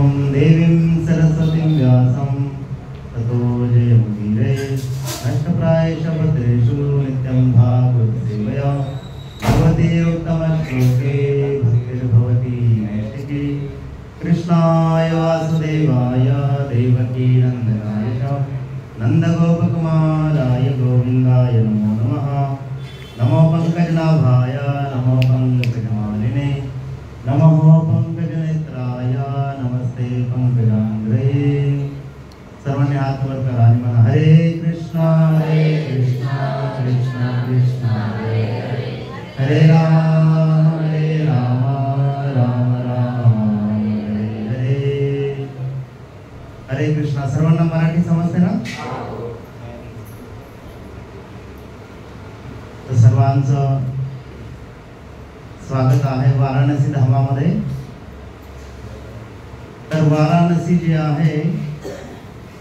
ओम देवीं सरस्वतीं व्यासं ततो जयमुदीरये नष्टप्रायेषु भद्रेषु नित्यं भागवत सेवया भगवती उत्तमश्लोके भक्तिर्भवति नैष्टिकी कृष्णाय वासुदेवाय देवकी नन्दनाय च नन्दगोपकुमाराय गोविन्दाय नमो नमः। नमो पंकजनाभाय नमो पंकजमालिने नमो पंकजनेत्राय नमस्ते पंकजांग्रे। सर्वांनी हात वर करा आणि म्हणा हरे कृष्णा कृष्णा कृष्णा हरे हरे हरे राम राम राम हरे हरे। हरे कृष्णा। सर्वांना मराठी समजते ना? तर सर्वांचं स्वागत आहे वाराणसी धामामध्ये। तर वाराणसी जे आहे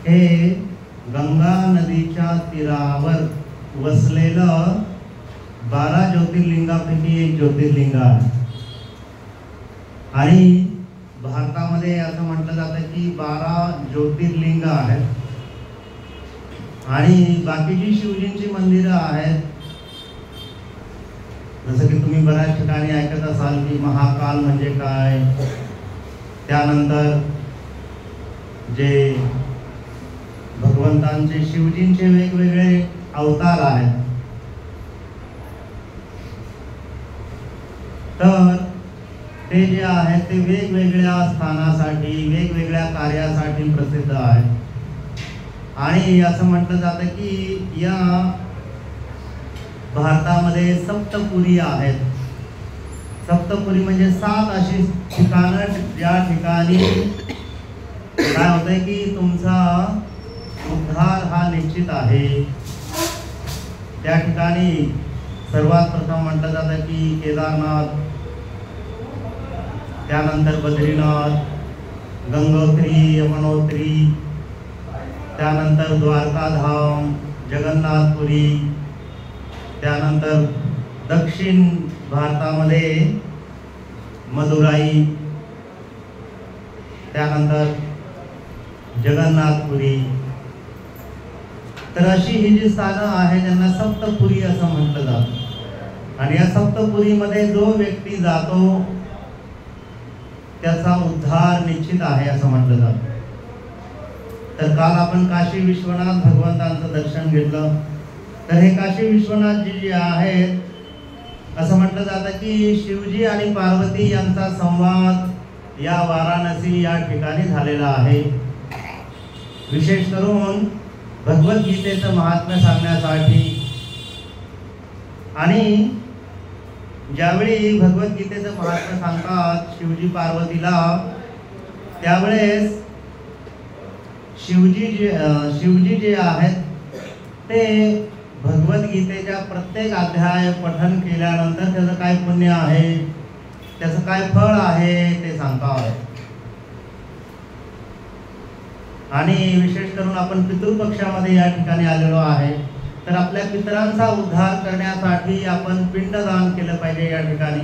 हे गंगा नदीच्या तीरावर वसलेलं 12 ज्योतिर्लिंगापैकी एक ज्योतिर्लिंग आहे। आणि भारतामध्ये असं म्हटलं जातं की 12 ज्योतिर्लिंग आहेत आणि बाकीची शिवजींची मंदिरं आहेत। जसं की तुम्ही बऱ्याच ठिकाणी ऐकत असाल की महाकाल म्हणजे काय, त्यानंतर जे भगवंतांचे शिवजींचे वेगवेगळे अवतार आहेत। तर ते जे आहेत ते वेगवेगळ्या स्थानासाठी वेगवेगळ्या कार्यासाठी प्रसिद्ध आहेत। आणि असं म्हटलं जातं की या भारतामध्ये सप्तपुरी आहेत। सप्तपुरी म्हणजे 7 अशी ठिकाणं ज्या ठिकाणी काय होतंय की तुमचा उद्धार हा निश्चित आहे। त्या ठिकाणी सर्वात प्रथम म्हटलं जातं की केदारनाथ, त्यानंतर बद्रीनाथ, गंगोत्री, यमुनोत्री, त्यानंतर द्वारकाधाम, जगन्नाथपुरी, त्यानंतर दक्षिण भारतामध्ये मदुराई, त्यानंतर जगन्नाथपुरी। तर अशी ही जी स्थानं आहे त्यांना सप्तपुरी असं म्हटलं जातं। आणि या सप्तपुरीमध्ये जो व्यक्ती जातो त्याचा उद्धार निश्चित आहे असं म्हटलं जातं। तर काल आपण काशी विश्वनाथ भगवंतांचं दर्शन घेतलं। तर हे काशी विश्वनाथ जी जे आहेत असं म्हटलं जातं की शिवजी आणि पार्वती यांचा संवाद या वाराणसी या ठिकाणी झालेला आहे। विशेष करून भगवद्गीतेचं महात्म्य सांगण्यासाठी। आणि ज्यावेळी भगवद्गीतेचं महात्म्य सांगतात शिवजी पार्वतीला, त्यावेळेस शिवजी जे आहेत ते भगवद्गीतेच्या प्रत्येक अध्याय पठन केल्यानंतर त्याचं काय पुण्य आहे, त्याचं काय फळ आहे ते सांगतात। आणि विशेष करून आपण पितृपक्षामध्ये या ठिकाणी आलेलो आहे। तर आपल्या पितरांचा उद्धार करण्यासाठी आपण पिंडदान केलं पाहिजे या ठिकाणी।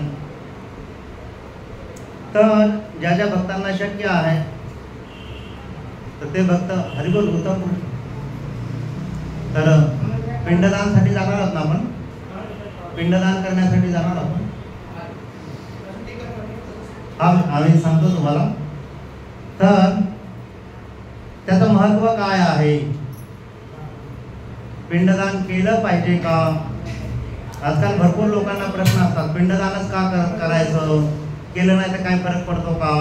तर ज्या ज्या भक्तांना शक्य आहे तर ते भक्त हरिबोल उत्तम। तर पिंडदानसाठी जाणार आहोत ना आपण? पिंडदान करण्यासाठी जाणार आहोत। आम्ही सांगतो तुम्हाला। तर त्याचं महत्व काय आहे, पिंडदान केलं पाहिजे का? आजकाल भरपूर लोकांना प्रश्न असतात, पिंडदानच का करायचं, केलं नाही तर काय फरक पडतो का?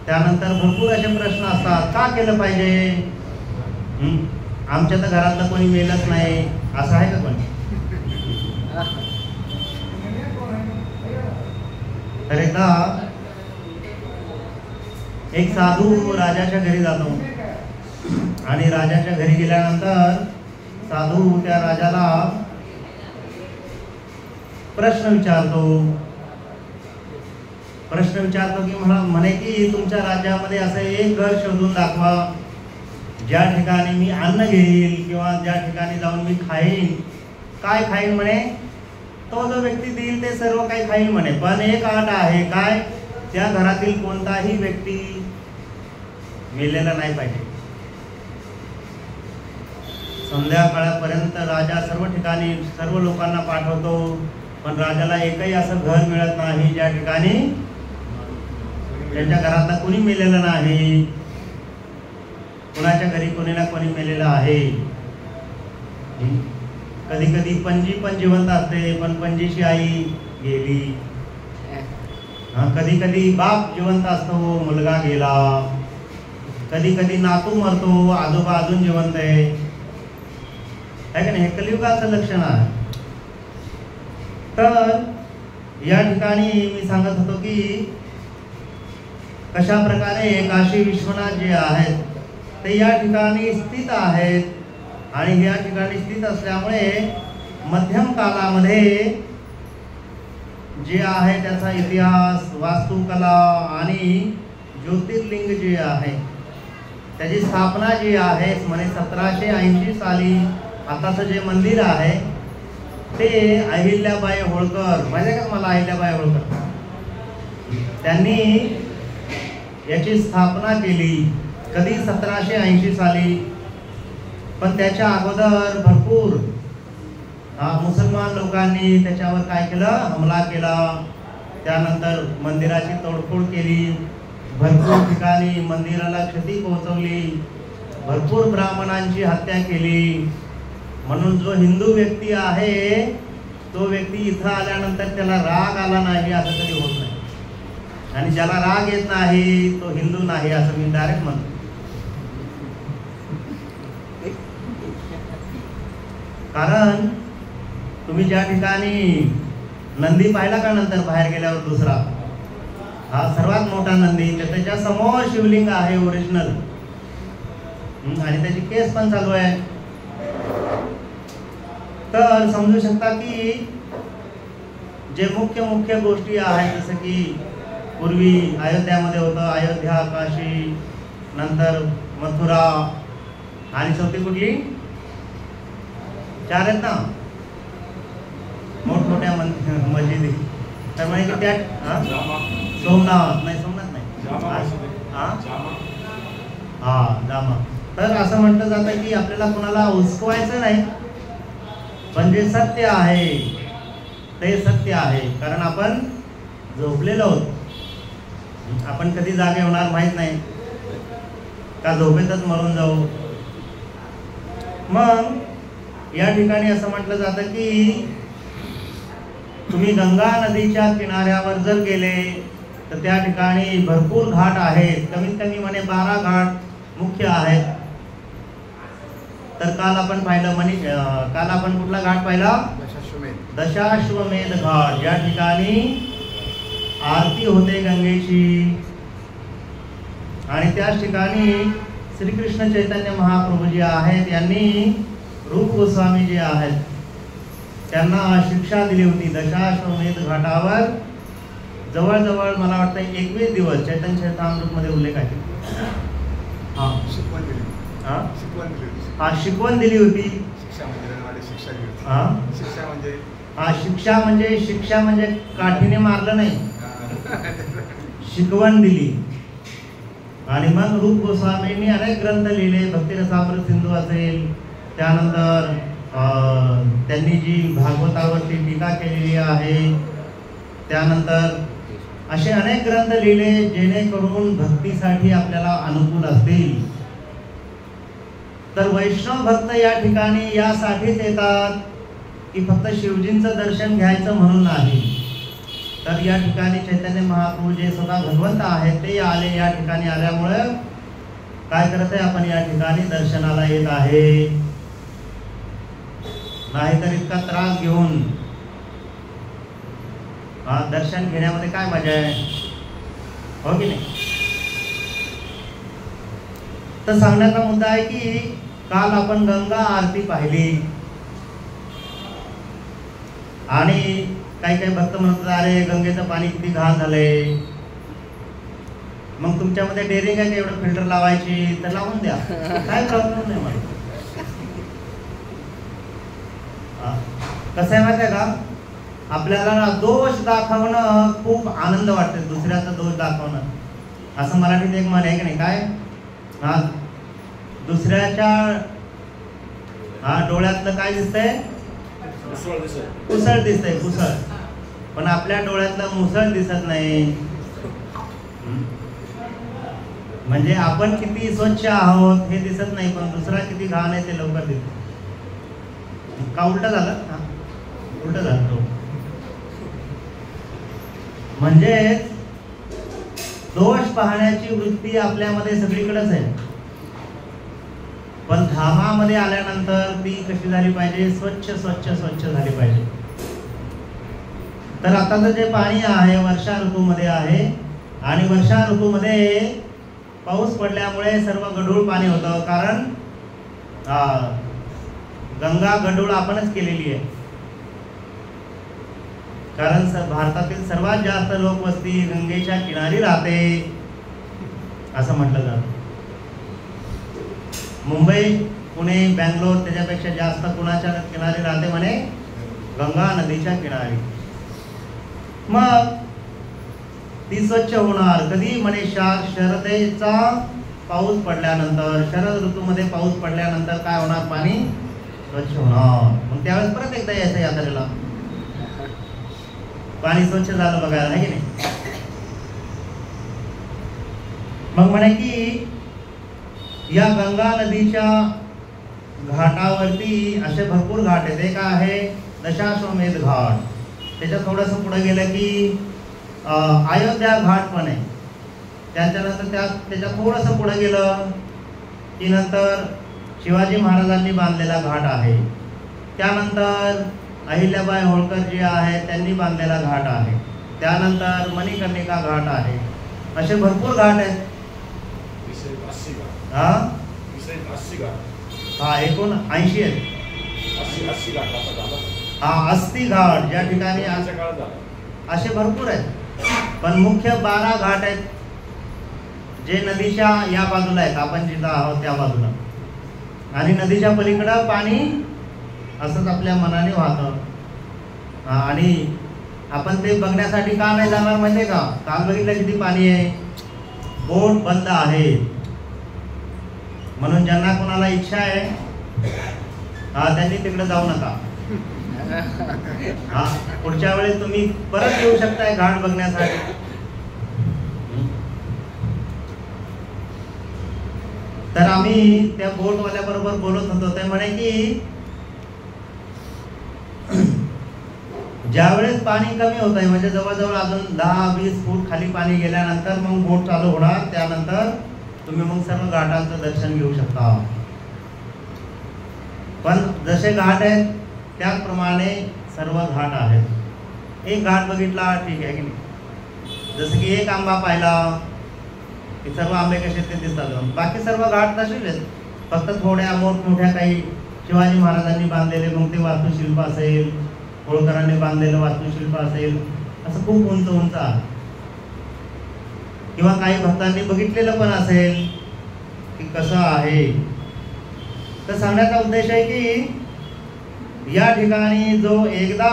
त्यानंतर भरपूर असे प्रश्न असतात, का केलं पाहिजे? आमच्या तर घरातलं कोणी मेलच नाही असं आहे का कोणी? तर एकदा एक साधू राजाच्या घरी जातो आणि राजाच्या घरी गेल्यानंतर साधू त्या राजाला प्रश्न विचारतो की म्हणे की तुमच्या राज्यामध्ये असं एक घर शोधून दाखवा ज्या ठिकाणी मी अन्न घेईल किंवा ज्या ठिकाणी जाऊन मी खाईन। काय खाईन म्हणे? तो जो व्यक्ती देईल ते सर्व काही खाईल म्हणे, पण एक अट आहे, काय? त्या घरातील कोणताही व्यक्ती मेलेला नाही पाहिजे. संध्याकाळपर्यंत राजा सर्व ठिकाणी सर्व लोकांना पाठवतो, पण राजाला एकही असं घर मिळत नाही ज्या ठिकाणी त्यांच्या घरातला कोणी मेलेलं नाही. कुणाच्या घरी कोणी ना कोणी मेलेलं आहे. कधी कधी पणजी पण जिवंत असते, पण पणजीची आई गेली. कधी कधी बाप जिवंत असतो, मुलगा गेला. कधी कधी नातू मरतो, आजोबा अजून जिवंत आहे का नाही. हे कलियुगाचं लक्षण आहे. तर या ठिकाणी मी सांगत होतो की कशा प्रकारे काशी विश्वनाथ जे आहेत ते या ठिकाणी स्थित आहेत. आणि या ठिकाणी स्थित असल्यामुळे मध्यम कालामध्ये जे आहे त्याचा इतिहास, वास्तुकला आणि ज्योतिर्लिंग जे आहे त्याची स्थापना जी आहे म्हणे 1780 साली. आताचं जे मंदिर आहे ते अहिल्याबाई होळकर, माहिती आहे का मला अहिल्याबाई होळकर, त्यांनी याची स्थापना केली. कधी 1780 साली. पण त्याच्या अगोदर भरपूर मुसलमान लोकांनी त्याच्यावर काय केलं, हमला केला. त्यानंतर मंदिराची तोडफोड केली. भरपूर ठिकाणी मंदिराला क्षती पोहोचवली. भरपूर ब्राह्मणांची हत्या केली. म्हणून जो हिंदू व्यक्ती आहे तो व्यक्ती इथं आल्यानंतर त्याला राग आला नाही असं कधी होत नाही. आणि ज्याला राग येत नाही तो हिंदू नाही असं मी डायरेक्ट म्हणतो. कारण तुम्ही ज्या ठिकाणी नंदी पाहिला का नंतर बाहेर गेल्यावर दुसरा, हा सर्वात मोठा नंदी, त्याच्या समोर शिवलिंग आहे ओरिजिनल. आणि त्याची केस पण चालू आहे. तर समजू शकता की जे मुख्य मुख्य गोष्टी आहेत, जसं की पूर्वी अयोध्यामध्ये होतं, अयोध्या, काशी, नंतर मथुरा आणि चौथी कुठली, 4 आहेत ना मोठमोठ्या मस्जिदी. तर म्हणजे त्या सोमनाथ नाही, सोमनाथ नाही, जामा. तर असं म्हटलं जातं की आपल्याला कोणाला उचकवायचं नाही, पण जे सत्य आहे ते सत्य आहे. कारण आपण झोपलेलो आहोत. आपण कधी जागे होणार माहित नाही, का झोपेतच मरून जाऊ. मग या ठिकाणी असं म्हटलं जातं की तुम्ही गंगा नदीच्या किनाऱ्यावर जर गेले तर त्या ठिकाणी भरपूर घाट आहेत. कमीत कमी म्हणे 12 घाट मुख्य आहेत. तर काल आपण पाहिलं काल आपण कुठला घाट पाहिला, दशाश्वमेध घाट. या ठिकाणी आरती होते गंगेची. आणि त्याच ठिकाणी श्रीकृष्ण चैतन्य महाप्रभू जे आहेत यांनी रूप गोस्वामी जे आहेत त्यांना शिक्षा दिली होती. दशाश्वमेध घाटावर जवळजवळ मला वाटतं 21 दिवस चैतन्य चरितामृत मध्ये उल्लेख आहे. शिकवण दिली होती. शिक्षा म्हणजे काठीने मारलं नाही, शिकवण दिली. आणि मग रूप गोस्वामींनी अनेक ग्रंथ लिहिले. भक्तिरसामृत सिंधू असेल, त्यानंतर त्यांनी जी भागवतावरती टीका केलेली आहे, त्यानंतर असे अनेक ग्रंथ लिहिले जेणेकरून भक्तीसाठी आपल्याला अनुकूल असतील. तर वैष्णव भक्त या ठिकाणी यासाठीच येतात की फक्त शिवजींचं दर्शन घ्यायचं म्हणून नाही. तर या ठिकाणी चैतन्य महाप्रभू जे स्वतः भगवंत आहेत ते आले. या ठिकाणी आल्यामुळे काय करत आहे, आपण या ठिकाणी दर्शनाला येत आहे. नाहीतर इतका त्रास घेऊन दर्शन घेण्यामध्ये काय मजा आहे, हो की नाही. तर सांगण्याचा मुद्दा आहे की काल आपण गंगा आरती पाहिली. आणि काही काही भक्त म्हणतात अरे गंगेचं पाणी किती घाण झालंय. मग तुमच्यामध्ये डेअरिंग आहे का एवढं फिल्टर लावायची, तर लावून द्या, काय प्रॉब्लेम नाही मला. कसं आहे माहिती आहे का, आपल्याला ना दोष दाखवणं खूप आनंद वाटते, दुसऱ्याचा दोष दाखवणं. असं मराठीत एक म्हण आहे की नाही, काय हा दुसऱ्याच्या डोळ्यातलं काय दिसतंय, कुसळ दिसतंय, कुसळ. पण आपल्या डोळ्यातलं मुसळ दिसत नाही. म्हणजे आपण किती स्वच्छ आहोत हे दिसत नाही, पण दुसरा किती घाण आहे ते लवकर दिसत. का उलट झालं, उलट झालं तो. म्हणजे दोष पाहण्याची वृत्ती आपल्यामध्ये सगळीकडेच आहे, पण धामामध्ये आल्यानंतर ती कशी झाली पाहिजे, स्वच्छ स्वच्छ स्वच्छ झाली पाहिजे. तर आताचं जे पाणी आहे वर्षा ऋतूमध्ये आहे, आणि वर्षा ऋतूमध्ये पाऊस पडल्यामुळे सर्व गढूळ पाणी होतं. कारण गंगा गढूळ आपणच केलेली आहे. कारण भारतातील सर्वात जास्त लोकवस्ती गंगेच्या किनारी राहते असं म्हटलं जातं. मुंबई, पुणे, बँगलोर त्याच्यापेक्षा जास्त कुणाच्या किनारी राहते म्हणे, गंगा नदीच्या किनारी. मग ती स्वच्छ होणार कधी म्हणे, शरदेचा पाऊस पडल्यानंतर, शरद ऋतूमध्ये पाऊस पडल्यानंतर काय होणार, पाणी स्वच्छ होणार. मग त्यावेळेस परत एकदा यायचं यात्रेला, पाणी स्वच्छ झालं बघायला, आहे की नाही. मग म्हणे की या गंगा नदीच्या घाटावरती असे भरपूर घाट आहेत. एक आहे दशाश्वमेध घाट, त्याच्या थोडंसं पुढे गेलं की अयोध्या घाट पण आहे. त्याच्यानंतर त्याच्या थोडंसं पुढे गेलं की नंतर शिवाजी महाराजांनी बांधलेला घाट आहे. त्यानंतर अहिल्याबाई होळकर जी आहे त्यांनी बांधलेला घाट आहे. त्यानंतर मणिकर्णिका घाट आहे. असे भरपूर घाट आहेत. हा एकूण 80 आहेत. हा अस्थि घाट ज्या ठिकाणी असे भरपूर आहेत. पण मुख्य 12 घाट आहेत जे नदीच्या या बाजूला आहेत, आपण जिथं आहोत त्या बाजूला. आणि नदीच्या पलीकडं पाणी असंच आपल्या मनाने वाहतं. आणि आपण ते बघण्यासाठी का नाही जाणार माहितीये का, काल बघितलं किती पाणी आहे, बोट बंद आहे. म्हणून ज्यांना कोणाला इच्छा आहे त्यांनी तिकडे जाऊ नका. पुढच्या वेळेस तुम्ही परत येऊ शकताय घाट बघण्यासाठी. तर आम्ही त्या बोटवाल्या बरोबर बोलत होतो. ते म्हणे की ज्यावेळेस पाणी कमी होत आहे, म्हणजे जवळजवळ अजून 10-20 फूट खाली पाणी गेल्यानंतर मग बोट चालू होणार. त्यानंतर तुम्ही मग सर्व घाटांचं दर्शन घेऊ शकता. पण जसे घाट आहेत त्याचप्रमाणे सर्व घाट आहेत. एक घाट बघितला ठीक आहे की नाही, जसं की एक आंबा पाहिला की सर्व आंबे कसे ते दिसतात. बाकी सर्व घाट तसेच आहेत, फक्त थोड्या मोठमोठ्या काही शिवाजी महाराजांनी बांधलेले मग ते वास्तुशिल्प असेल, होळकरांनी बांधलेलं वास्तुशिल्प असेल, असं खूप उंच उंच आहे. किंवा काही भक्तांनी बघितलेलं पण असेल की कसं आहे. तर सांगण्याचा उद्देश आहे की या ठिकाणी जो एकदा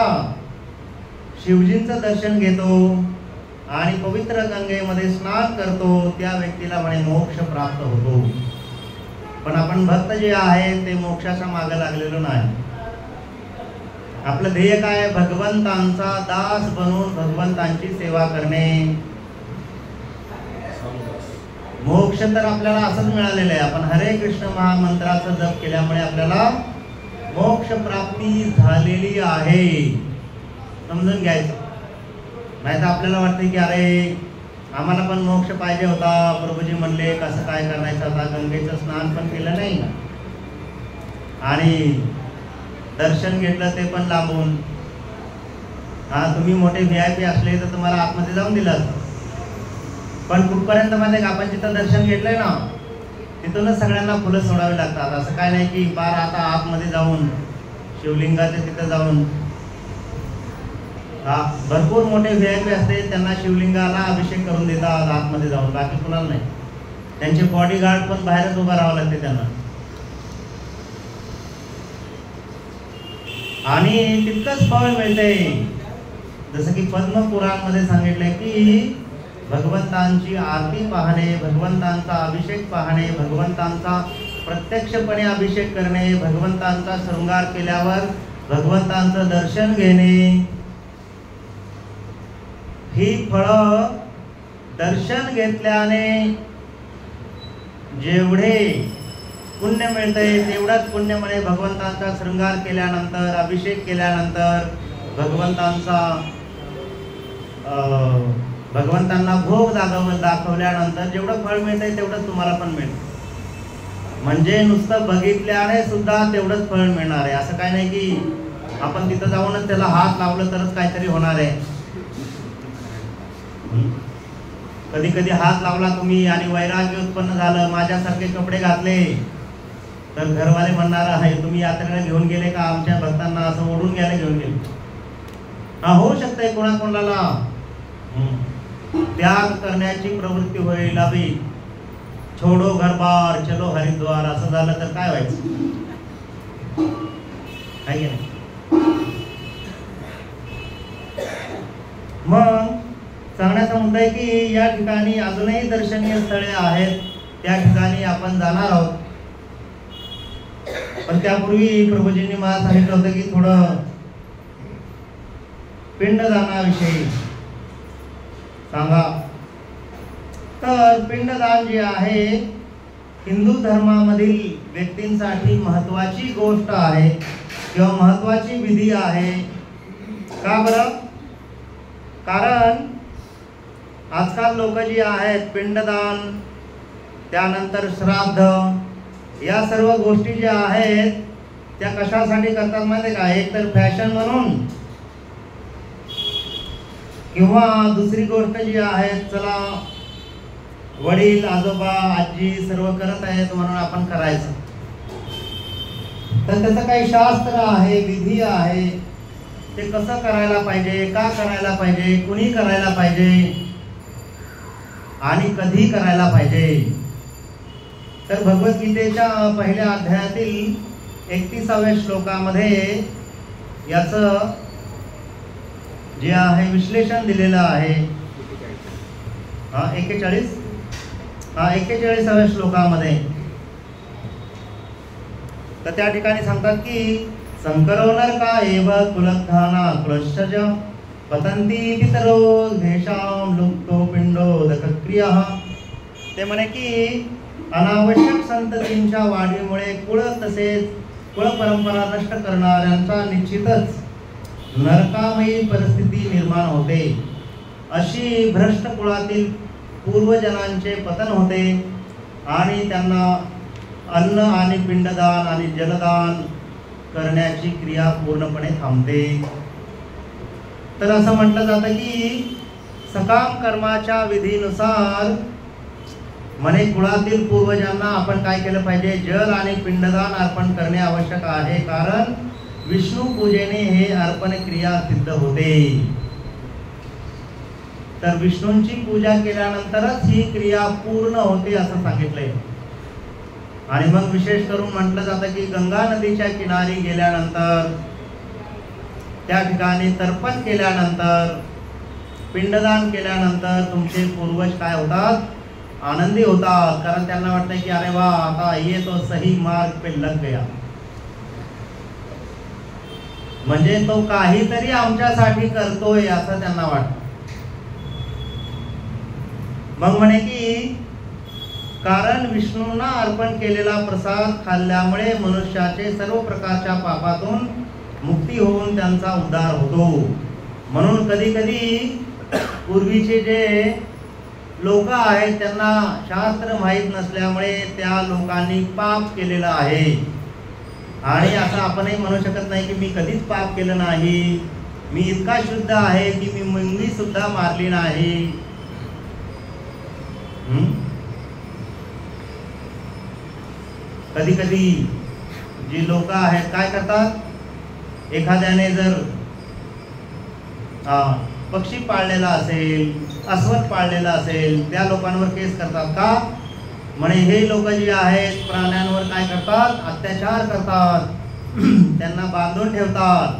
शिवजींचं दर्शन घेतो आणि पवित्र गंगेमध्ये स्नान करतो त्या व्यक्तीला म्हणे मोक्ष प्राप्त होतो. पण आपण भक्त जे आहे ते मोक्षाच्या मागे लागलेलो नाही. आपलं ध्येय काय, भगवंतांचा दास बनून भगवंतांची सेवा करणे. मोक्ष तर आपल्याला असंच मिळालेलं आहे. आपण हरे कृष्ण महामंत्राचा जप केल्यामुळे आपल्याला मोक्ष प्राप्ती झालेली आहे, समजून घ्यायचं. नाही तर आपल्याला वाटतं की अरे आम्हाला पण मोक्ष पाहिजे होता, प्रभूजी म्हणले कसं काय करायचं, आता गंगेचं स्नान पण केलं नाही आणि दर्शन घेतलं ते पण लांबून. तुम्ही मोठे VIP असले तर तुम्हाला आतमध्ये जाऊन दिलं असतं. पण कुठपर्यंत माहिती का, आपण जिथं दर्शन घेतलंय ना तिथूनच सगळ्यांना फुलं सोडावी लागतात. असं काय नाही की बार आता आतमध्ये जाऊन शिवलिंगाच्या तिथं जाऊन. भरपूर मोठे VIP असते, त्यांना शिवलिंगाला अभिषेक करून देतात आतमध्ये जाऊन, बाकी कुणाला नाही. त्यांचे बॉडीगार्ड पण बाहेरच उभा राहावं लागते त्यांना. आणि तितकंच फळ मिळते. जसं की पद्मपुराणमध्ये सांगितलंय की भगवंतांची आरती पाहणे, भगवंतांचा अभिषेक पाहणे, भगवंतांचा प्रत्यक्षपणे अभिषेक करणे, भगवंतांचा शृंगार केल्यावर भगवंतांचं दर्शन घेणे, ही फळं दर्शन घेतल्याने जेवढे पुण्य मिळते तेवढाच पुण्य मिळेल. भगवंतांचा शृंगार केल्यानंतर, अभिषेक केल्यानंतर, भगवंतांना भोग दाखवल्यानंतर जेवढं फळ मिळतंय तेवढंच तुम्हाला पण मिळेल. म्हणजे नुसतं बघितल्याने सुद्धा तेवढंच फळ मिळणार आहे. असं काय नाही की आपण तिथं जाऊनच त्याला हात लावलं तरच काहीतरी होणार आहे. कधी कधी हात लावला तुम्ही आणि वैराग्य उत्पन्न झालं, माझ्यासारखे कपडे घातले, तर घरवाले म्हणणार आहे तुम्ही यात्रेला घेऊन गेले का आमच्या भक्तांना, असं ओढून घ्यायला घेऊन गेले. हा होऊ शकतंय कोणाकोणाला त्याग करण्याची प्रवृत्ती होईल. अभि छोडो घरबार चलो हरिद्वार असं झालं तर काय व्हायचं, काय नाही. मग सांगण्याचा मुद्दा आहे की या ठिकाणी अजूनही दर्शनीय स्थळे आहेत, त्या ठिकाणी आपण जाणार आहोत. पण त्यापूर्वी प्रभूजींनी मला सांगितलं होतं की थोडं पिंडदानाविषयी सांगा. तर पिंडदान जे आहे हिंदू धर्मामधील व्यक्तींसाठी महत्त्वाची गोष्ट आहे किंवा महत्त्वाची विधी आहे. का बरं? कारण आजकाल लोक जी आहेत पिंडदान, त्यानंतर श्राद्ध, या सर्व गोष्टी ज्या आहेत त्या कशासाठी करतात माहिती का? एक तर फॅशन म्हणून, किंवा दुसरी गोष्ट जी आहे चला वडील आजोबा आजी सर्व करत आहेत म्हणून आपण करायचं. तर त्याचं काही शास्त्र आहे, विधी आहे, ते कसं करायला पाहिजे, का करायला पाहिजे, कुणी करायला पाहिजे आणि कधी करायला पाहिजे. तर भगवद्गीतेच्या पहिल्या अध्यायातील 31व्या श्लोकामध्ये याचं जे आहे विश्लेषण दिलेलं आहे. 41व्या श्लोकामध्ये तर त्या ठिकाणी सांगतात की संकरो नरका एव कुलधाना कुलश्च पतंती पितरो घेशाम लुप्तो पिंडोदकक्रियः. ते म्हणे की अनावश्यक संततींच्या वाढीमुळे कुळ तसेच कुळ परंपरा नष्ट करणाऱ्यांचा निश्चितच नरकामयी परिस्थिती निर्माण होते. अशी भ्रष्ट कुळातील पूर्वजनांचे पतन होते आणि त्यांना अन्न आणि पिंडदान आणि जलदान करण्याची क्रिया पूर्णपणे थांबते. तर असं म्हटलं जातं की सकाम कर्माच्या विधीनुसार म्हणे कुळातील पूर्वजांना आपण काय केलं पाहिजे, जल आणि पिंडदान अर्पण करणे आवश्यक आहे. कारण विष्णू पूजेने हे अर्पण क्रिया सिद्ध होते. तर विष्णूंची पूजा केल्यानंतरच ही क्रिया पूर्ण होते असं सांगितलंय. आणि मग विशेष करून म्हटलं जातं की गंगा नदीच्या किनारी गेल्यानंतर, त्या ठिकाणी तर्पण केल्यानंतर, पिंडदान केल्यानंतर तुमचे पूर्वज काय होतात, आनंदी होतात. कारण त्यांना वाटतं की अरे वा आता ये तो सही मार्ग पे लग गया, म्हणजे तो काहीतरी आमच्यासाठी करतोय असं त्यांना वाटतं. मग म्हणे की कारण विष्णूंना अर्पण केलेला प्रसाद खाल्ल्यामुळे मनुष्याचे सर्व प्रकारच्या पापातून मुक्ती होऊन त्यांचा उद्धार होतो. म्हणून कधी कधी पूर्वीचे जे लोक आहेत त्यांना शास्त्र माहीत नसल्यामुळे त्या लोकांनी पाप केलेलं आहे. आणि असं आपणही म्हणू शकत नाही की मी कधीच पाप केलं नाही, मी इतका शुद्ध आहे की मी मुंगी सुद्धा मारली नाही. कधी कधी जी लोक आहेत काय करतात, एखाद्याने जर पक्षी पाळलेला असेल, अस्वल पाळलेला असेल, त्या लोकांवर केस करतात. का म्हणे हे लोक जे आहेत प्राण्यांवर काय करतात, अत्याचार करतात, त्यांना बांधून ठेवतात.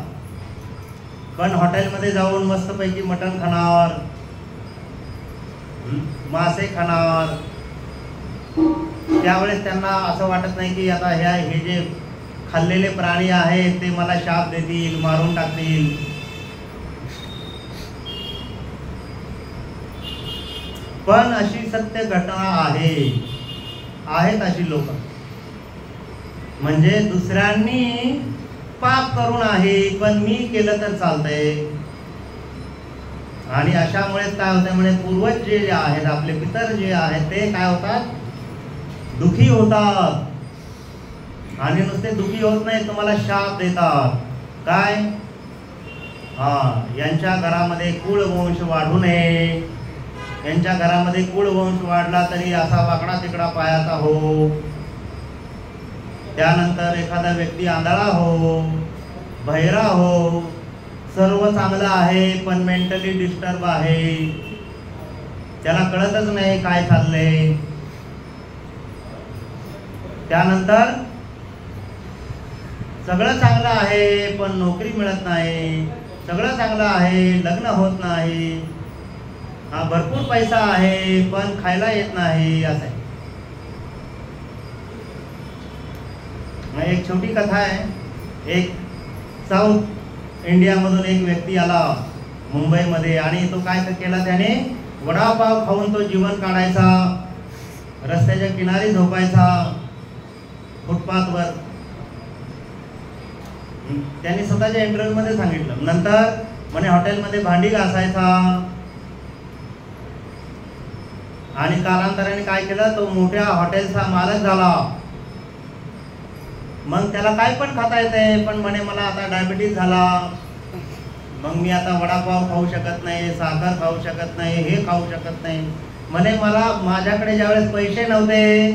पण हॉटेलमध्ये जाऊन मस्तपैकी मटण खाणार, मासे खाणार, त्यावेळेस त्यांना असं वाटत नाही की आता हे जे खाल्लेले प्राणी आहेत ते मला शाप देतील, मारून टाकतील. पण अशी सत्य घटना आहेत अशी लोक, म्हणजे दुसऱ्यांनी पाप करून आहे पण मी केलं तर चालतंय. आणि अशामुळेच काय होतं, म्हणजे पूर्वज जे आहेत, आपले पितर जे आहेत ते काय होतात, दुखी होतात. आणि नुसते दुखी होत नाही, तुम्हाला शाप देतात. काय? यांच्या घरामध्ये कुळवंश वाढू नये, यांच्या घरामध्ये कुळवंश वाढला तरी असा वाकडा तिकडा पायाचा हो. त्यानंतर एखादा व्यक्ती आंधळा हो, बहिरा हो, सर्व चांगलं आहे पण मेंटली डिस्टर्ब आहे, त्याला कळतच नाही काय चाललंय. त्यानंतर सगळं चांगलं आहे पण नोकरी मिळत नाही, सगळं चांगलं आहे लग्न होत नाही, भरपूर पैसा आहे पण खायला येत नाही, असं आहे. एक छोटी कथा आहे. एक साऊथ इंडियामधून एक व्यक्ती आला मुंबईमध्ये आणि तो काय केला, त्याने वडापाव खाऊन तो जीवन काढायचा, रस्त्याच्या किनारी झोपायचा, फुटपाथवर. त्यांनी स्वतःच्या इंटरव्ह्यू मध्ये सांगितलं. नंतर म्हणे हॉटेलमध्ये भांडी घासायचा आणि कालांतराने काय केलं, तो मोठ्या हॉटेलचा मालक झाला. मग त्याला काय पण खाता येते, पण म्हणे मला आता डायबिटीज झाला, मग मी आता वडापाव खाऊ शकत नाही, साखर खाऊ शकत नाही, हे खाऊ शकत नाही. म्हणे मला माझ्याकडे ज्यावेळेस पैसे नव्हते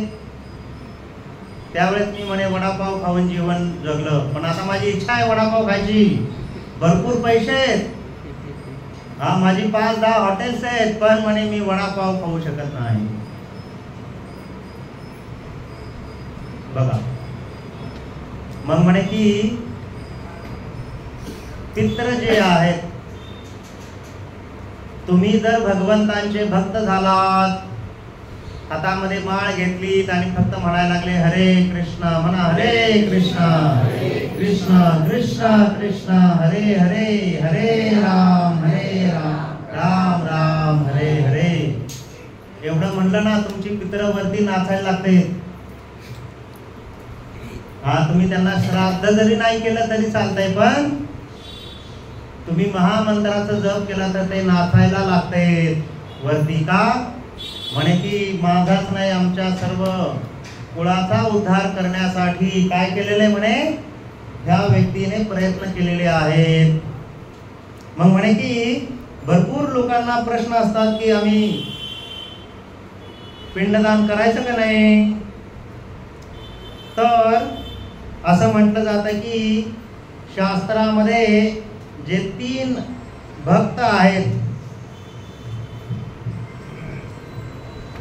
त्यावेळेस मी म्हणे वडापाव खाऊन जीवन जगलं, पण आता माझी इच्छा आहे वडापाव खायची, भरपूर पैसे आहेत, माझी 5-10 हॉटेल्स आहेत, पण म्हणे मी वडापाव खाऊ शकत नाही. बघा, मग म्हणे की पित्र जे आहेत, तुम्ही जर भगवंतांचे भक्त झालात, हातामध्ये माळ घेतलीत आणि फक्त म्हणायला लागले हरे कृष्ण, म्हणा हरे कृष्ण कृष्ण कृष्ण कृष्ण हरे हरे, हरे राम राम राम हरे हरे, एवढं म्हणलं ना तुमची पित्र वरती नाचायला लागते. तुम्ही त्यांना श्राद्ध जरी नाही केलं तरी चालतंय, पण तुम्ही महामंत्राचा जप केला तर ते नाचायला लागते वरती. का? म्हणे की माझाच नाही, आमच्या सर्व कुळाचा उद्धार करण्यासाठी काय केलेले म्हणे ह्या व्यक्तीने प्रयत्न केलेले आहेत. मग म्हणे की भरपूर लोकांना प्रश्न असतात की आम्ही पिंडदान करायचं का नाही, तर असं म्हटलं जातं की शास्त्रामध्ये जे 3 भक्त आहेत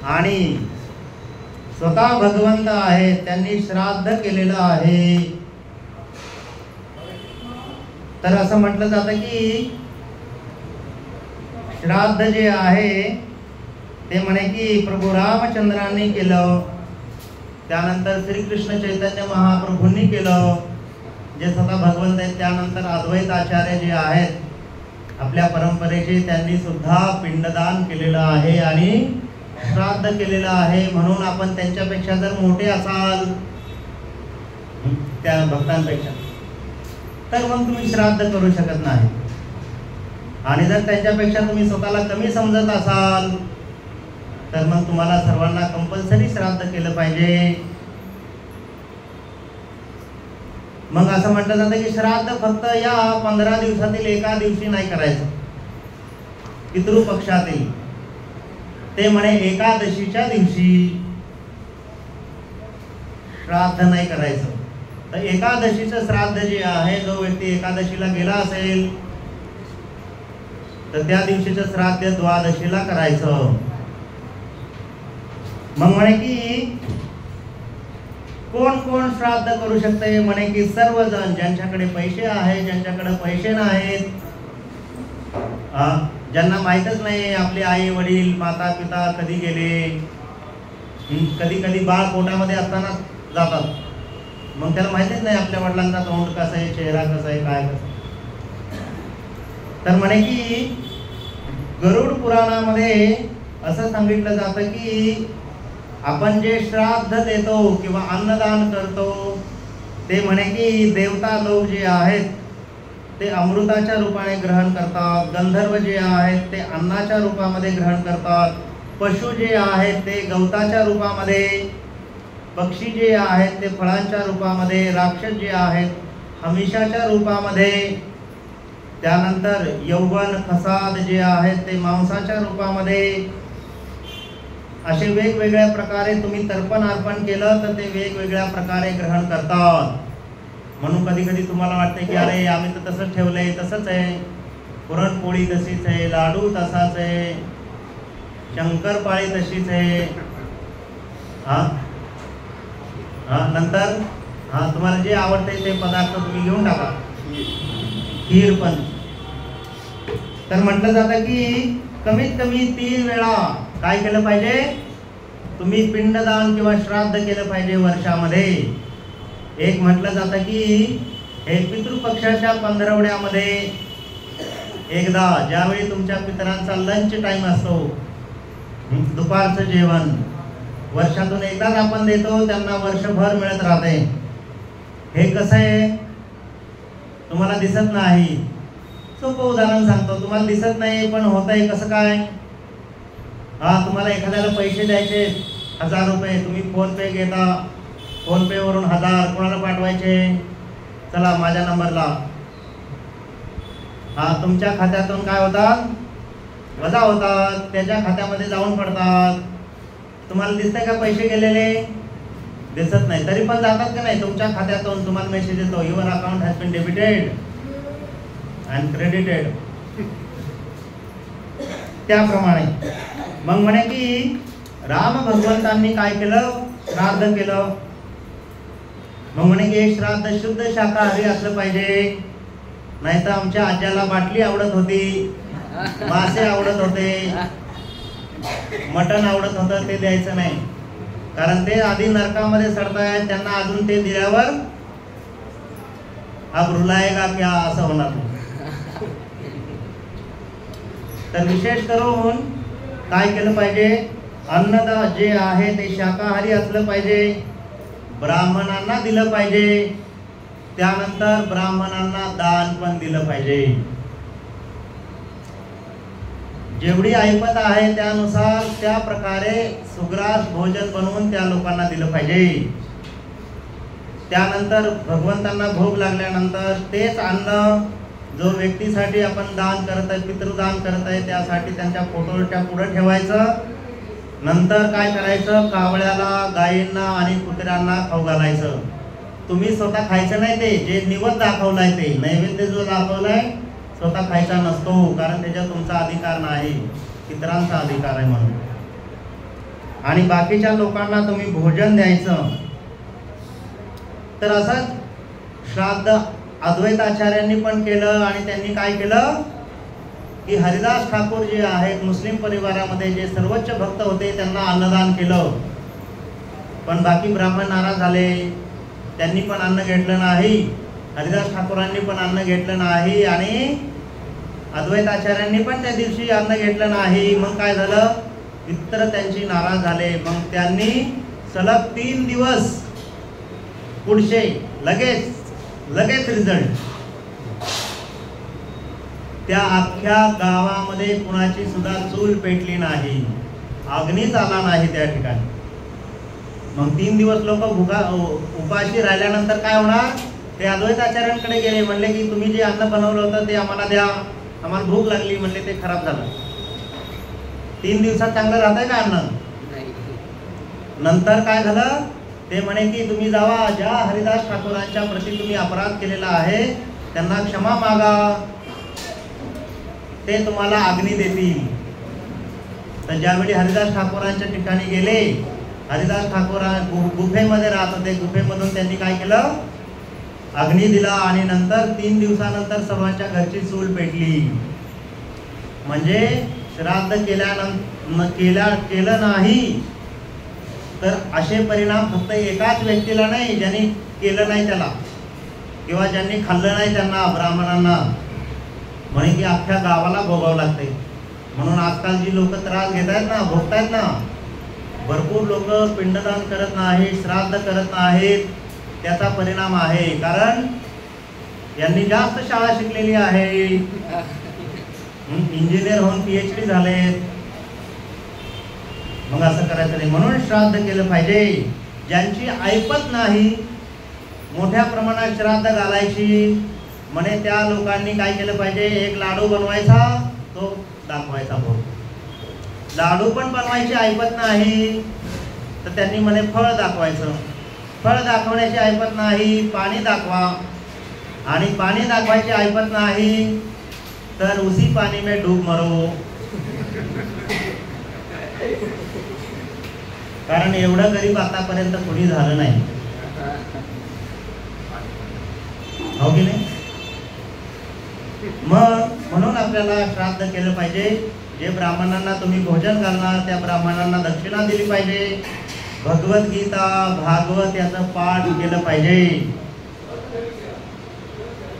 आणि स्वतः भगवंत आहेत, त्यांनी श्राद्ध केलेलं आहे, तर असं म्हटलं जातं की श्राद्ध जे आहे ते म्हणे की प्रभू रामचंद्रांनी केलं, त्यानंतर श्रीकृष्ण चैतन्य महाप्रभूंनी केलं, जे स्वतः भगवंत आहेत. त्यानंतर अद्वैत आचार्य जे आहेत आपल्या परंपरेचे, त्यांनी सुद्धा पिंडदान केलेलं आहे आणि श्राद्ध केलेलं आहे. म्हणून आपण त्यांच्यापेक्षा जर मोठे असाल त्या भक्तांपेक्षा, तर मग तुम्ही श्राद्ध करू शकत नाही. आणि जर त्यांच्यापेक्षा तुम्ही स्वतःला कमी समजत असाल तर मग तुम्हाला सर्वांना कंपल्सरी श्राद्ध केलं पाहिजे. मग असं म्हटलं जातं की श्राद्ध फक्त या 15 दिवसातील एका दिवशी नाही करायचं, पितृपक्षातील, ते म्हणे एकादशीच्या दिवशी श्राद्ध नाही करायचं. तर एकादशीचं श्राद्ध जे आहे, जो व्यक्ती एकादशीला गेला असेल तर त्या दिवशीचं श्राद्ध द्वादशीला करायचं. मग म्हणे की कोण कोण श्राद्ध करू शकते, म्हणे की सर्वजण, ज्यांच्याकडे पैसे आहेत, ज्यांच्याकडे पैसे नाहीत, ज्यांना माहीतच नाही आपले आई वडील माता पिता कधी गेले, कधी कधी बाळ पोटामध्ये असताना जातात, मग त्याला माहितीच नाही आपल्या वडिलांचा तोंड कसं आहे, चेहरा कसा आहे, काय कसं. तर म्हणे की गरुड पुराणामध्ये असं सांगितलं जातं की आपण जे श्राद्ध देतो किंवा अन्नदान करतो ते म्हणे की देवता लोक जे आहेत ते अमृताच्या रूपाने ग्रहण करतात, गंधर्व जे आहेत ते अन्नाच्या रूपामध्ये ग्रहण करतात, पशु जे आहेत ते गवताच्या रूपामध्ये, पक्षी जे आहेत ते फळांच्या रूपामध्ये, राक्षस जे आहेत हमिषाच्या रूपामध्ये, त्यानंतर यौवन खसाद जे आहेत ते मांसाच्या रूपामध्ये. असे वेगवेगळ्या प्रकारे तुम्ही तर्पण अर्पण केलं तर ते वेगवेगळ्या प्रकारे ग्रहण करतात. म्हणून कधी कधी तुम्हाला वाटते की अरे आम्ही तर तसंच ठेवलंय, तसंच आहे, पुरणपोळी तशीच आहे, लाडू तसाच आहे, शंकरपाळी तशीच आहे. नंतर तुम्हाला जे आवडते ते पदार्थ तुम्ही घेऊन टाका, खीर पण. तर म्हटलं जातं की कमीत कमी 3 वेळा काय केलं पाहिजे, तुम्ही पिंडदान किंवा श्राद्ध केलं पाहिजे वर्षामध्ये. एक म्हटलं जातं की हे पितृपक्षाच्या पंधरवड्यामध्ये एकदा, ज्यावेळी तुमच्या पितरांचा लंच टाइम असतो, दुपारचं जेवण वर्षातून एकदाच आपण देतो, त्यांना वर्षभर मिळत राहते. हे कसं आहे तुम्हाला दिसत नाही. सोपं उदाहरण सांगतो, तुम्हाला दिसत नाही पण होतंय कसं काय. तुम्हाला एखाद्याला पैसे द्यायचे 1000 रुपये, तुम्ही फोन पे घेता, फोन पे वरून 1000 कोणाला पाठवायचे, चला माझ्या नंबरला. तुमच्या खात्यातून काय होतात, वजा होतात, त्याच्या खात्यामध्ये जाऊन पडतात. तुम्हाला दिसतंय का पैसे गेलेले, दिसत नाही, तरी पण जातात का नाही तुमच्या खात्यातून. तुम्हाला मेसेज येतो, your account has been debited and credited. त्याप्रमाणे मग म्हणे की राम भगवंतांनी काय केलं, श्राद्ध केलं. मग म्हणे की हे श्राद्ध शुद्ध शाकाहारी असलं पाहिजे, नाही तर आमच्या आज्याला बाटली आवडत होती, मासे आवडत होते, मटण आवडत होतं, ते द्यायचं नाही. कारण ते आधी नरकामध्ये सडतायत, त्यांना अजून ते दिल्यावर अब रुलाएगा क्या असं होणार. तर विशेष करून काय केलं पाहिजे, अन्नदान जे आहे ते शाकाहारी असलं पाहिजे, ब्राह्मणांना दिलं पाहिजे, त्यानंतर ब्राह्मणांना दान पण दिलं पाहिजे. जेवढी ऐपत आहे त्यानुसार त्या प्रकारे सुग्रास भोजन बनवून त्या लोकांना दिलं पाहिजे. त्यानंतर भगवंतांना भोग लागल्यानंतर तेच अन्न जो व्यक्तीसाठी आपण दान करत आहे, पितृदान करत आहे, त्यासाठी त्यांच्या फोटोच्या पुढे ठेवायचं. नंतर काय करायचं, कावळ्याला, गायींना आणि कुत्र्यांना खाऊ घालायचं. तुम्ही स्वतः खायचं नाही, ते जे निवद दाखवलाय ते नैवेद्य जो दाखवलाय स्वतः खायचा नसतो, कारण त्याच्यात तुमचा अधिकार नाही, पितरांचा अधिकार आहे म्हणून. आणि बाकीच्या लोकांना तुम्ही भोजन द्यायचं. तर असंच श्राद्ध अद्वैताचार्यांनी पण केलं. आणि त्यांनी काय केलं की हरिदास ठाकूर जे आहेत मुस्लिम परिवारामध्ये जे सर्वोच्च भक्त होते त्यांना अन्नदान केलं. पण बाकी ब्राह्मण नाराज झाले, त्यांनी पण अन्न घेतलं नाही, हरिदास ठाकूरांनी पण अन्न घेतलं नाही आणि अद्वैताचार्यांनी पण त्या दिवशी अन्न घेतलं नाही. मग काय झालं, मित्र त्यांची नाराज झाले. मग त्यांनी सलग 3 दिवस पुढचे लगेच रिझल्ट. त्या अख्ख्या गावामध्ये कुणाची सुद्धा चूल पेटली नाही, अग्नीच आला नाही त्या ठिकाणी. मग 3 दिवस लोक उपाशी राहिल्यानंतर काय होणार, ते अद्वैताचार्यांकडे गेले, म्हणले की तुम्ही जे अन्न बनवलं होतं ते आम्हाला द्या, आम्हाला भूक लागली. म्हणले ते खराब झालं. 3 दिवसात चांगलं राहतंय का अन्न. नंतर काय झालं, ते म्हणे की तुम्ही जावा, ज्या हरिदास ठाकूरांच्या प्रती तुम्ही अपराध केलेला आहे त्यांना क्षमा मागा, ते तुम्हाला अग्नी देतील. तर ज्यावेळी हरिदास ठाकूरांच्या ठिकाणी गेले, हरिदास ठाकूर गुफेमध्ये राहत होते, गुफेमधून त्यांनी काय केलं, अग्नी दिला. आणि नंतर 3 दिवसानंतर सर्वांच्या घरची चूल पेटली. म्हणजे श्राद्ध केलं नाही तर असे परिणाम फक्त एकाच व्यक्तीला नाही, ज्यांनी केलं नाही त्याला किंवा ज्यांनी खाल्लं नाही त्यांना, ब्राह्मणांना, म्हणे की अख्ख्या गावाला भोगावं लागते. म्हणून आजकाल जी लोक त्रास घेत आहेत ना, भोगतायत ना, भरपूर लोक पिंडदान करत नाहीत, श्राद्ध करत नाहीत, त्याचा परिणाम आहे. कारण यांनी जास्त शाळा शिकलेली आहे, इंजिनियर होऊन PhD झाले, मग असं करायचं नाही. म्हणून श्राद्ध केलं पाहिजे. ज्यांची ऐपत नाही मोठ्या प्रमाणात श्राद्ध घालायची, म्हणे त्या लोकांनी काय केलं पाहिजे, एक लाडू बनवायचा, तो दाखवायचा भोग. लाडू पण बनवायची ऐपत नाही तर त्यांनी म्हणे फळ दाखवायचं. फळ दाखवण्याची ऐपत नाही, पाणी दाखवा. आणि पाणी दाखवायची ऐपत नाही तर उसी पाणी में डूब मरो. कारण एवढं गरीब आतापर्यंत कोणी झालं नाही, हो की नाही? मग म्हणून आपल्याला श्राद्ध केलं पाहिजे. जे ब्राह्मणांना तुम्ही भोजन घालणार त्या ब्राह्मणांना दक्षिणा दिली पाहिजे. भगवद्गीता, भागवत याचं पाठ केलं पाहिजे.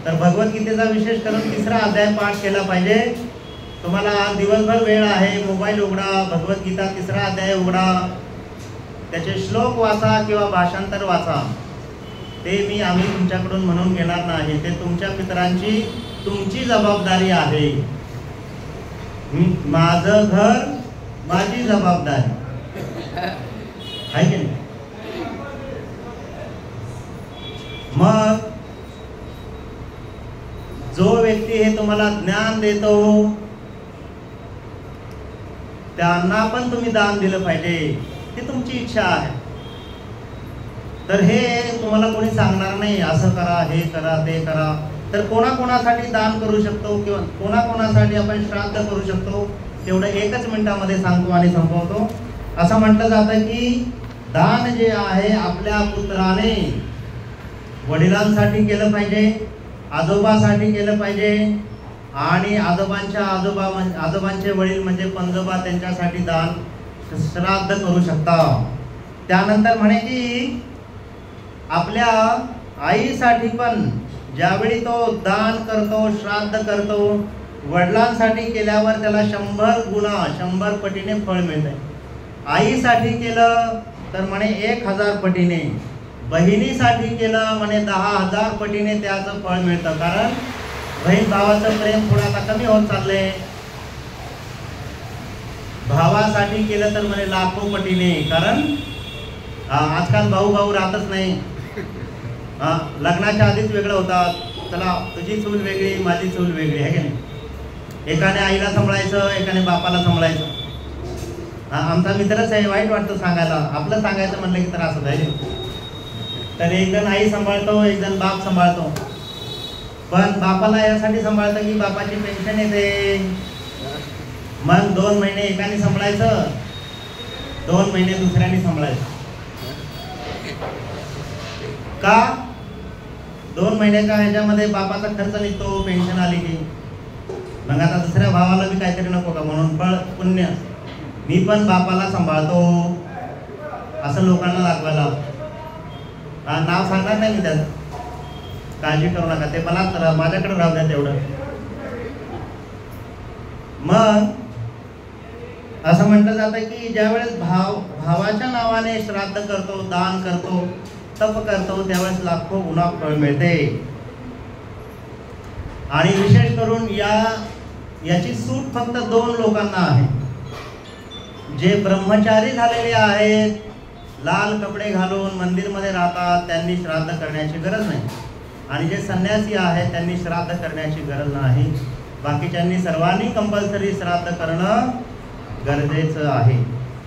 तर भगवद्गीतेचा विशेष करून 3रा अध्याय पाठ केला पाहिजे. तुम्हाला आज दिवसभर वेळ आहे, मोबाईल उघडा, भगवद्गीता 3रा अध्याय उघडा, त्याचे श्लोक वाचा किंवा भाषांतर वाचा. ते आम्ही तुमच्याकडून म्हणून घेणार नाही, ते तुमच्या पितरांची तुमची जबाबदारी आहे. माझं घर माझी जबाबदारी आहे की नाही? मग जो व्यक्ती हे तुम्हाला ज्ञान देतो त्यांना पण तुम्ही दान दिलं पाहिजे, ती तुमची इच्छा आहे. तर हे तुम्हाला कोणी सांगणार नाही असं करा, हे करा, ते करा. तर कोणाकोणासाठी दान करू शकतो किंवा कोणाकोणासाठी आपण श्राद्ध करू शकतो तेवढं 1च मिनिटामध्ये सांगतो आणि संपवतो. असं म्हटलं जातं की दान जे आहे आपल्या पुत्राने वडिलांसाठी केलं पाहिजे, आजोबासाठी केलं पाहिजे, आणि आजोबांचे वडील म्हणजे पंजोबा त्यांच्यासाठी दान श्राद्ध करू शकता. त्यानंतर म्हणे की आपल्या आईसाठी पण ज्यावेळी तो दान करतो, श्राद्ध करतो, वडिलांसाठी केल्यावर त्याला 100 पटीने फळ मिळते. आईसाठी केलं तर म्हणे 1000 पटीने, बहिणीसाठी केलं म्हणे 10,000 पटीने त्याचं फळ मिळतं. कारण बहीण भावाचं प्रेम थोडं आता कमी होत चाललंय. भावासाठी केलं तर म्हणे लाखो पटीने, कारण आजकाल भाऊ राहतच नाही. लग्नाच्या आधीच वेगळं होतात, चला तुझी चूल वेगळी माझी चूल वेगळी आहे की नाही. एकाने आईला सांभाळायचं, एकाने बापाला सांभाळायचं. आमचा मित्रच आहे, वाईट वाटतं सांगायला, आपलं सांगायचं म्हणलं की तर असं आहे. तर एक जण आई सांभाळतो, एक जण बाप सांभाळतो. पण बापाला यासाठी सांभाळतं की बापाची पेन्शन येते. मग 2 महिने एकाने सांभाळायचं, 2 महिने दुसऱ्याने सांभाळायचं. का? 2 महिन्याच्या ह्याच्यामध्ये बापाचा खर्च निघतो, पेन्शन आली की. मग आता दुसऱ्या भावाला बी काहीतरी नको का, म्हणून फळ पुण्य मी पण बापाला सांभाळतो असं लोकांना दाखवायला. नाव सांगणार नाही मी त्याचं, काळजी करू नका, ते मला माझ्याकडे राहू द्या तेवढं. मग असं म्हटलं जातं की ज्यावेळेस भावाच्या नावाने श्राद्ध करतो, दान करतो, तप करतो, त्यावेळेस लाखो गुणा फळ मिळते. आणि विशेष करून याची सूट फक्त 2 लोकांना आहे. जे ब्रह्मचारी झालेले आहेत, लाल कपडे घालून मंदिरमध्ये राहतात, त्यांनी श्राद्ध करण्याची गरज नाही. आणि जे संन्यासी आहेत त्यांनी श्राद्ध करण्याची गरज नाही. बाकीच्यांनी सर्वांनी कंपल्सरी श्राद्ध करणं गरजेचं आहे.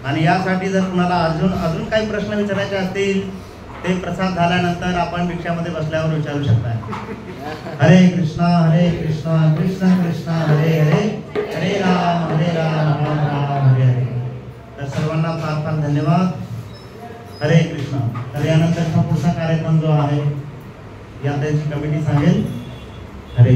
आणि यासाठी जर कुणाला अजून काही प्रश्न विचारायचे असतील ते प्रसाद झाल्यानंतर आपण भिक्षामध्ये बसल्यावर विचारू शकता. हरे कृष्णा कृष्ण कृष्ण हरे हरे, हरे राम राम राम हरे हरे. तर सर्वांना फार फार धन्यवाद. हरे कृष्ण. तर यानंतरचा पुढचा कार्यक्रम जो आहे या त्याची कमिटी सांगेल. हरे